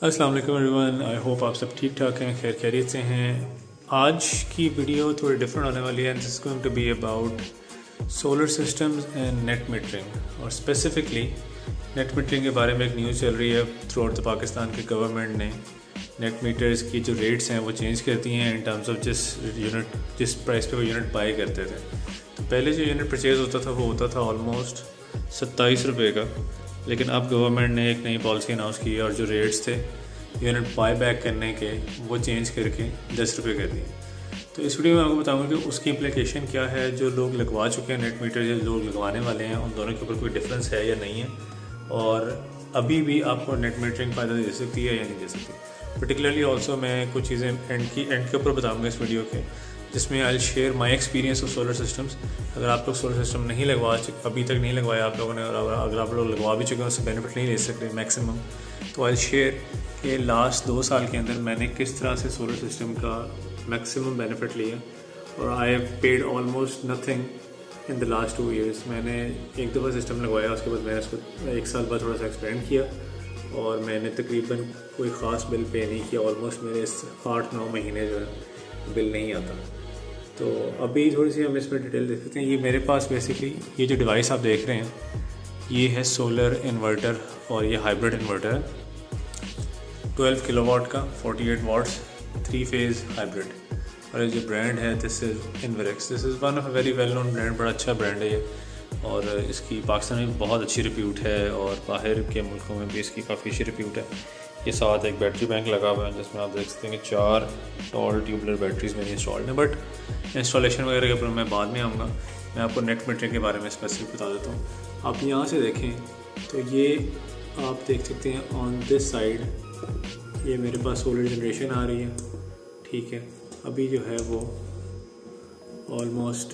अस्सलाम वालेकुम everyone, I hope आप सब ठीक ठाक हैं, खैर खैरियत से हैं। आज की वीडियो थोड़ी डिफरेंट होने वाली है। This is going to be about solar systems and net metering, और स्पेसिफिकली नेट मीटरिंग के बारे में एक न्यूज़ चल रही है थ्रू आउट द पाकिस्तान की गवर्नमेंट ने नेट मीटर्स की जो रेट्स हैं वो चेंज करती हैं इन टर्म्स ऑफ जिस प्राइस पे वो यूनिट बाई करते थे। तो पहले जो यूनिट परचेज़ होता था वो होता था ऑलमोस्ट 27 रुपये का, लेकिन अब गवर्नमेंट ने एक नई पॉलिसी अनाउंस की और जो रेट्स थे यूनिट बाय बैक करने के वो चेंज करके 10 रुपये कर दिए। तो इस वीडियो में आपको बताऊंगा कि उसकी इम्प्लीकेशन क्या है। जो लोग लगवा चुके हैं नेट मीटर, जो लोग लगवाने वाले हैं, उन दोनों के ऊपर कोई डिफरेंस है या नहीं है, और अभी भी आपको नेट मीटरिंग फ़ायदा दे सकती है या नहीं दे सकती। पर्टिकुलरली ऑल्सो मैं कुछ चीज़ें एंड के ऊपर बताऊँगा इस वीडियो के, जिसमें I share my experience of solar systems. अगर आप लोग सोलर सिस्टम नहीं लगवा अभी तक नहीं लगवाया आप लोगों ने, और अगर आप लोग लगवा भी चुके हैं उससे बेनिफिट नहीं ले सकते मैक्सिमम, तो आई शेयर कि लास्ट 2 साल के अंदर मैंने किस तरह से सोलर सिस्टम का मैक्सिमम बेनिफिट लिया, और I have paid almost nothing in the last 2 years. मैंने एक दफ़ा सिस्टम लगवाया, उसके बाद मैंने उसको 1 साल बाद थोड़ा सा एक्सपेंड किया, और मैंने तकरीबन कोई ख़ास बिल पे नहीं किया। ऑलमोस्ट मेरे 8-9 महीने जो है बिल नहीं आता। तो अभी थोड़ी सी हम इसमें डिटेल देख सकते हैं। ये मेरे पास बेसिकली ये जो डिवाइस आप देख रहे हैं ये है सोलर इन्वर्टर, और ये हाइब्रिड इन्वर्टर है 12 किलोवाट का, 48 वाट्स, 3 फेज़ हाइब्रिड। और ये जो ब्रांड है this is Inverex. This is one of a very well known brand, बड़ा अच्छा ब्रांड है ये, और इसकी पाकिस्तान में बहुत अच्छी रिप्यूट है, और बाहर के मुल्कों में भी इसकी काफ़ी अच्छी रिप्यूट है। ये साथ एक बैटरी बैंक लगा हुआ है जिसमें आप देख सकते हैं कि 4 टॉल ट्यूबलर बैटरीज मेरी इंस्टॉल्ड हैं, बट इंस्टॉलेशन वगैरह के ऊपर मैं बाद में आऊँगा। मैं आपको नेट मीटरिंग के बारे में स्पेसिफिक बता देता हूँ। आप यहाँ से देखें तो ये आप देख सकते हैं ऑन दिस साइड ये मेरे पास सोलर जनरेशन आ रही है, ठीक है। अभी जो है वो ऑलमोस्ट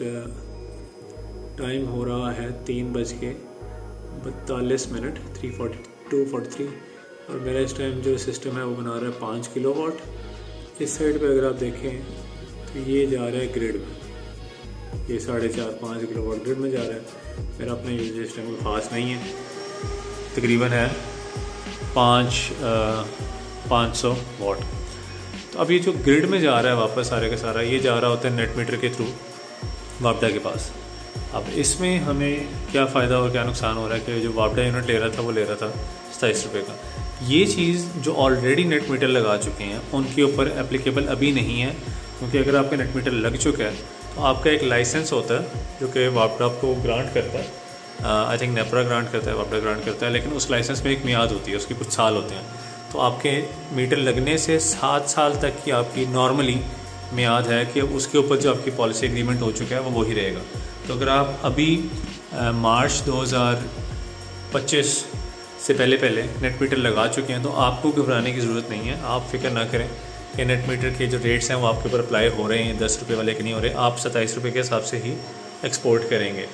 टाइम हो रहा है 3:42, 3:43, और मेरा इस टाइम जो सिस्टम है वो बना रहा है 5 किलोवाट। इस साइड पे अगर आप देखें तो ये जा रहा है ग्रिड में, ये 4.5-5 किलोवाट ग्रिड में जा रहा है। मेरा अपना यूज इस टाइम ख़ास नहीं है, तकरीबन है 500 वाट। तो अब ये जो ग्रिड में जा रहा है वापस सारे का सारा, ये जा रहा होता है नेट मीटर के थ्रू वापडा के पास। अब इसमें हमें क्या फ़ायदा और क्या नुकसान हो रहा है कि जो वापडा यूनिट ले रहा था वो ले रहा था 27 रुपये का। ये चीज़ जो ऑलरेडी नेट मीटर लगा चुके हैं उनके ऊपर एप्लीकेबल अभी नहीं है, क्योंकि अगर आपका नेट मीटर लग चुका है तो आपका एक लाइसेंस होता है जो कि वापडा आपको ग्रांट करता है। आई थिंक नेपरा ग्रांट करता है, वापडा ग्रांट करता है, लेकिन उस लाइसेंस में एक मियाद होती है, उसके कुछ साल होते हैं। तो आपके मीटर लगने से 7 साल तक की आपकी नॉर्मली मियाद है कि उसके ऊपर जो आपकी पॉलिसी एग्रीमेंट हो चुका है वो वही रहेगा। तो अगर आप अभी मार्च 2025 से पहले नेट मीटर लगा चुके हैं तो आपको घबराने की ज़रूरत नहीं है। आप फिक्र ना करें कि नेट मीटर के जो रेट्स हैं वो आपके ऊपर अप्लाई हो रहे हैं, 10 रुपये वाले के नहीं हो रहे। आप 27 रुपये के हिसाब से ही एक्सपोर्ट करेंगे।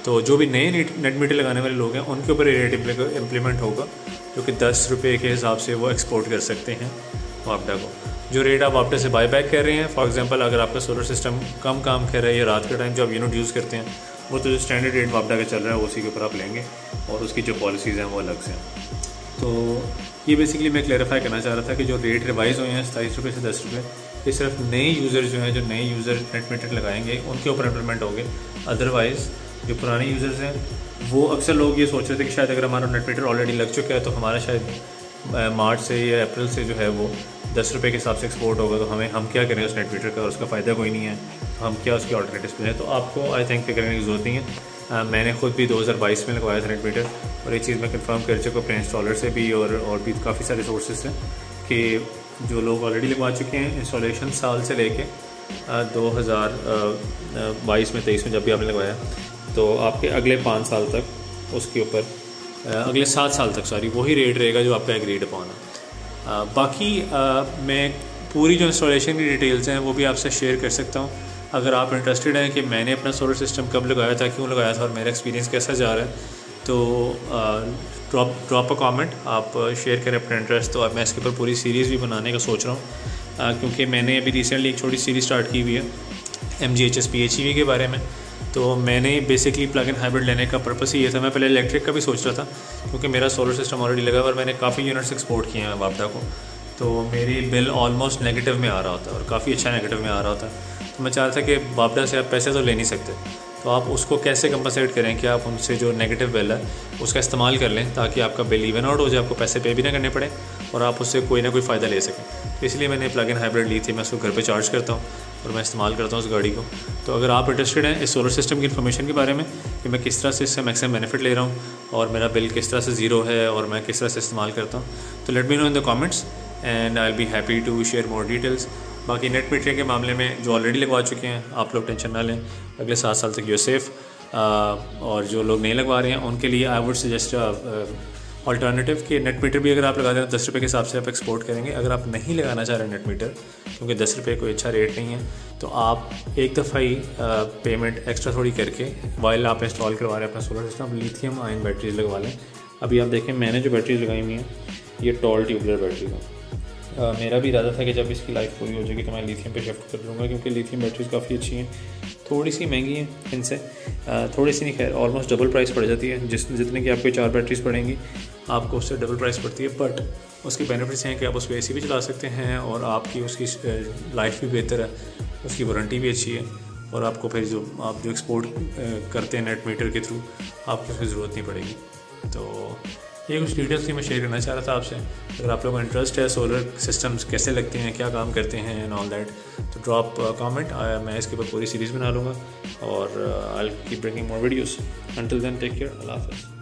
तो जो भी नए नेट मीटर लगाने वाले लोग हैं उनके ऊपर ये रेट इम्प्लीमेंट होगा, जो कि 10 रुपये के हिसाब से वो एक्सपोर्ट कर सकते हैं वापडा को। जो रेट आप वापडा से बाय बैक कर रहे हैं, फॉर एग्जांपल अगर आपका सोलर सिस्टम कम काम कर रहा है या रात के टाइम जो आप यूनिट यूज़ करते हैं, वो तो जो स्टैंडर्ड रेट वापडा का चल रहा है उसी के ऊपर आप लेंगे, और उसकी जो पॉलिसीज़ हैं वो अलग से हैं। तो ये बेसिकली मैं क्लैरिफाई करना चाह रहा था कि जो रेट रिवाइज़ हुए हैं 27 रुपये से 10 रुपये, ये सिर्फ नए यूज़र जो हैं, जो नए यूज़र नेट मीटर लगाएंगे उनके ऊपर इम्प्लीमेंट होंगे। अदरवाइज़ जो पुराने यूज़र्स हैं वो अक्सर लोग ये सोच रहे थे कि शायद अगर हमारा नेट मीटर ऑलरेडी लग चुका है तो हमारा शायद मार्च से या अप्रैल से जो है वो 10 रुपये के हिसाब से एक्सपोर्ट होगा, तो हम क्या करें उस नेट मीटर का, और उसका फ़ायदा कोई नहीं है, तो हम क्या उसकी ऑल्टरनेटिव्स में है। तो आपको आई थिंक फिक्र करने की ज़रूरत नहीं है। मैंने खुद भी 2022 में लगवाया था नेट मीटर, और ये चीज़ मैं कंफर्म कर चुका अपने इंस्टॉलर से भी, और भी काफ़ी सारे सोर्सेज हैं कि जो लोग ऑलरेडी लगवा चुके हैं इंस्टॉलेशन साल से लेके 2022 में 23 में जब भी आपने लगवाया, तो आपके अगले 5 साल तक उसके ऊपर अगले 7 साल तक वही रेट रहेगा जो आपका एग्रीड अपॉन है। बाकी मैं पूरी जो इंस्टॉलेशन की डिटेल्स हैं वो भी आपसे शेयर कर सकता हूँ। अगर आप इंटरेस्टेड हैं कि मैंने अपना सोलर सिस्टम कब लगाया था, क्यों लगाया था, और मेरा एक्सपीरियंस कैसा जा रहा है, तो ड्रॉप अ कमेंट, आप शेयर करें अपना इंटरेस्ट। तो मैं इसके ऊपर पूरी सीरीज़ भी बनाने का सोच रहा हूँ, क्योंकि मैंने अभी रिसेंटली एक छोटी सीरीज़ स्टार्ट की हुई है MGHS PHEV के बारे में। तो मैंने बेसिकली प्लग इन हाइब्रिड लेने का पर्पस ही ये था। मैं पहले इलेक्ट्रिक का भी सोच रहा था क्योंकि मेरा सोलर सिस्टम ऑलरेडी लगा और मैंने काफ़ी यूनिट्स एक्सपोर्ट किए हैं वापडा को, तो मेरी बिल ऑलमोस्ट नेगेटिव में आ रहा होता है और काफ़ी अच्छा नेगेटिव में आ रहा होता है। तो मैं चाह रहा था कि वापडा से आप पैसे तो ले नहीं सकते, तो आप उसको कैसे कंपनसेट करें कि आप उनसे जो नेगेटिव बिल है उसका इस्तेमाल कर लें ताकि आपका बिल इवन आउट हो जाए, आपको पैसे पे भी ना करने पड़े और आप उससे कोई ना कोई फ़ायदा ले सकें। तो इसलिए मैंने प्लग इन हाइब्रिड ली थी। मैं उसको घर पे चार्ज करता हूँ और मैं इस्तेमाल करता हूँ उस गाड़ी को। तो अगर आप इंटरेस्टेड हैं इस सोलर सिस्टम की इन्फॉर्मेशन के बारे में कि मैं किस तरह से इससे मैक्सिमम बेनिफिट ले रहा हूँ और मेरा बिल किस तरह से ज़ीरो है और मैं किस तरह से इस्तेमाल करता हूँ, तो let me know in the comments and I will be happy to share more details. बाकी नेट मीटरिंग के मामले में जो ऑलरेडी लगवा चुके हैं आप लोग टेंशन ना लें, अगले 7 साल तक यू सेफ़। और जो लोग नहीं लगवा रहे हैं उनके लिए आई वुड सजेस्ट अल्टरनेटिव कि नेट मीटर भी अगर आप लगा दें तो 10 रुपये के हिसाब से आप एक्सपोर्ट करेंगे। अगर आप नहीं लगाना चाह रहे नेट मीटर क्योंकि 10 रुपये कोई अच्छा रेट नहीं है, तो आप एक दफ़ा ही पेमेंट एक्स्ट्रा थोड़ी करके वाइल आप इंस्टॉल करवा रहे हैं अपना solar system, lithium ion batteries लगवा लें। अभी आप देखें मैंने जो बैटरीज लगाई हुई हैं ये टॉल ट्यूबलर बैटरी है। मेरा भी इरादा था कि जब इसकी लाइफ पूरी हो जाएगी तो मैं लिथियम पे शिफ्ट कर लूँगा क्योंकि लिथियम बैटरीज काफ़ी अच्छी हैं, थोड़ी सी महंगी हैं इनसे, थोड़ी सी नहीं खैर ऑलमोस्ट डबल प्राइस पड़ जाती है। जितने की आपको 4 बैटरीज पड़ेंगी आपको उससे डबल प्राइस पड़ती है, बट उसके बेनिफिट्स हैं कि आप उस पर AC भी चला सकते हैं और आपकी उसकी लाइफ भी बेहतर है, उसकी वारंटी भी अच्छी है और आपको फिर जो एक्सपोर्ट करते हैं नेट मीटर के थ्रू आपको उसकी ज़रूरत नहीं पड़ेगी। तो ये कुछ डिटेल्स थी मैं शेयर करना चाह रहा था आपसे। अगर आप लोगों को इंटरेस्ट है सोलर सिस्टम्स कैसे लगते हैं, क्या काम करते हैं एंड ऑल दैट, तो ड्रॉप कमेंट, मैं इसके ऊपर पूरी सीरीज़ बना लूँगा और I will keep bringing more videos. Until then take care, अल्लाह हाफ़िज़।